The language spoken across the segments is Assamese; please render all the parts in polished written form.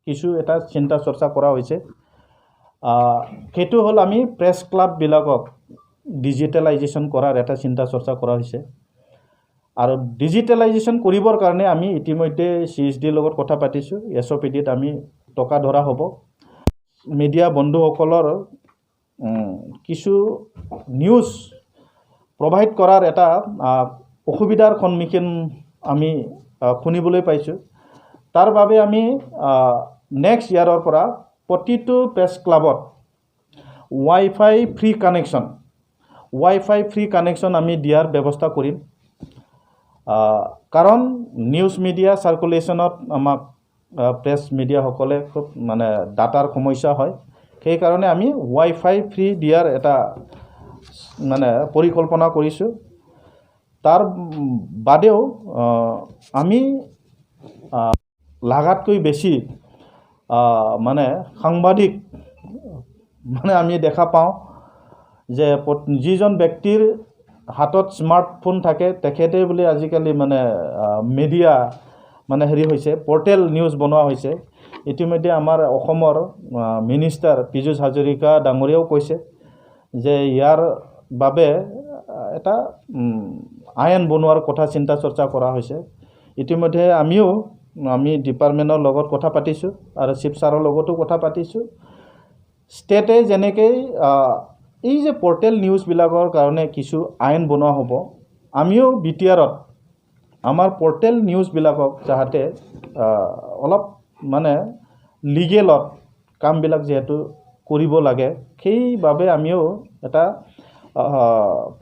কিছু এটা চিন্তা চৰ্চা কৰা হৈছে সেইটো হ'ল আমি প্ৰেছ ক্লাববিলাকক ডিজিটেলাইজেশ্যন কৰাৰ এটা চিন্তা চৰ্চা কৰা হৈছে আৰু ডিজিটেলাইজেশ্যন কৰিবৰ কাৰণে আমি ইতিমধ্যে CSD লগত কথা পাতিছোঁ SOPDত আমি টকা ধৰা হ'ব মিডিয়া বন্ধুসকলৰ কিছু নিউজ প্ৰভাইড কৰাৰ এটা অসুবিধাৰ সন্মুখীন আমি শুনিবলৈ পাইছোঁ তাৰ বাবে আমি নেক্সট ইয়াৰৰ পৰা প্ৰতিটো প্ৰেছ ক্লাবত ৱাইফাই ফ্ৰী কানেকশ্যন আমি দিয়াৰ ব্যৱস্থা কৰিম কাৰণ নিউজ মিডিয়া সাৰ্কুলেশ্যনত আমাক প্ৰেছ মিডিয়াসকলে খুব মানে ডাটাৰ সমস্যা হয় সেইকাৰণে আমি ৱাইফাই ফ্ৰী দিয়াৰ এটা মানে পৰিকল্পনা কৰিছোঁ তাৰ বাদেও আমি লাগাতকৈ বেছি মানে সাংবাদিক মানে আমি দেখা পাওঁ যে যিজন ব্যক্তিৰ হাতত স্মাৰ্টফোন থাকে তেখেতে বুলি আজিকালি মানে মিডিয়া মানে হেৰি হৈছে পৰ্টেল নিউজ বনোৱা হৈছে ইতিমধ্যে আমাৰ অসমৰ মিনিষ্টাৰ পীযুষ হাজৰিকা ডাঙৰীয়াও কৈছে যে ইয়াৰ বাবে এটা আইন বনোৱাৰ কথা চিন্তা চৰ্চা কৰা হৈছে ইতিমধ্যে আমি ডিপাৰ্টমেণ্টৰ লগত কথা পাতিছোঁ আৰু চিফ ছাৰৰ লগতো কথা পাতিছোঁ ষ্টেটে যেনেকৈ এই যে পৰ্টেল নিউজবিলাকৰ কাৰণে কিছু আইন বনোৱা হ'ব আমিও BTRত আমাৰ পৰ্টেল নিউজবিলাকক যাতে অলপ মানে লিগেলত কামবিলাক যেহেতু কৰিব লাগে সেইবাবে আমিও এটা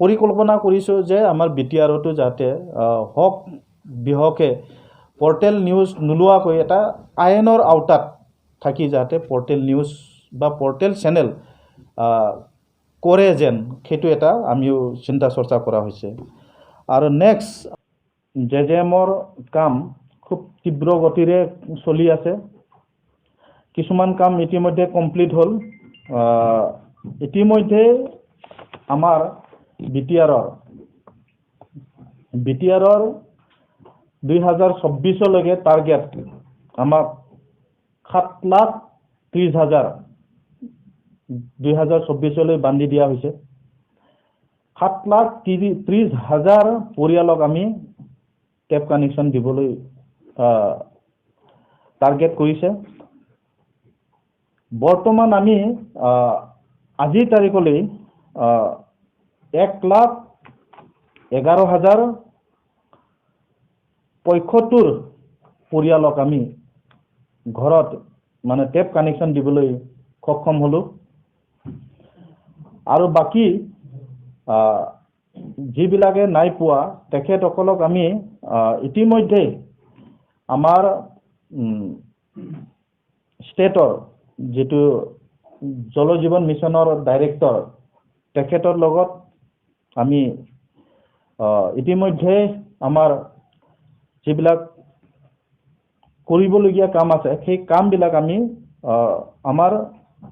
পৰিকল্পনা কৰিছোঁ যে আমাৰ BTRতো যাতে হক বিহকে পৰ্টেল নিউজ নোলোৱাকৈ এটা আইনৰ আওতাত থাকি যাতে পৰ্টেল নিউজ বা পৰ্টেল চেনেল কৰে যেন সেইটো এটা আমিও চিন্তা চৰ্চা কৰা হৈছে আৰু নেক্সট JJMৰ কাম খুব তীব্ৰ গতিৰে চলি আছে কিছুমান কাম ইতিমধ্যে কমপ্লিট হ'ল ইতিমধ্যে আমাৰ BTRৰ 2024 লৈকে টাৰ্গেট আমাক 7,30,000 2024 লৈ বান্ধি দিয়া হৈছে 7,30,000 পৰিয়ালক আমি টেপ কানেকশ্যন দিবলৈ টাৰ্গেট কৰিছে বৰ্তমান আমি আজিৰ তাৰিখলৈ 1,11,075 পৰিয়ালক আমি ঘৰত মানে টেপ কানেকশ্যন দিবলৈ সক্ষম হ'লোঁ আৰু বাকী যিবিলাকে নাই পোৱা তেখেতসকলক আমি ইতিমধ্যে আমাৰ ষ্টেটৰ যেটো জল জীৱন মিছনৰ ডাইৰেক্টৰ তেখেতৰ লগত আমি ইতিমধ্যে আমাৰ যিবিলাক কৰিবলগীয়া কাম আছে সেই কামবিলাক আমি আমাৰ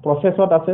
প্ৰচেছত আছে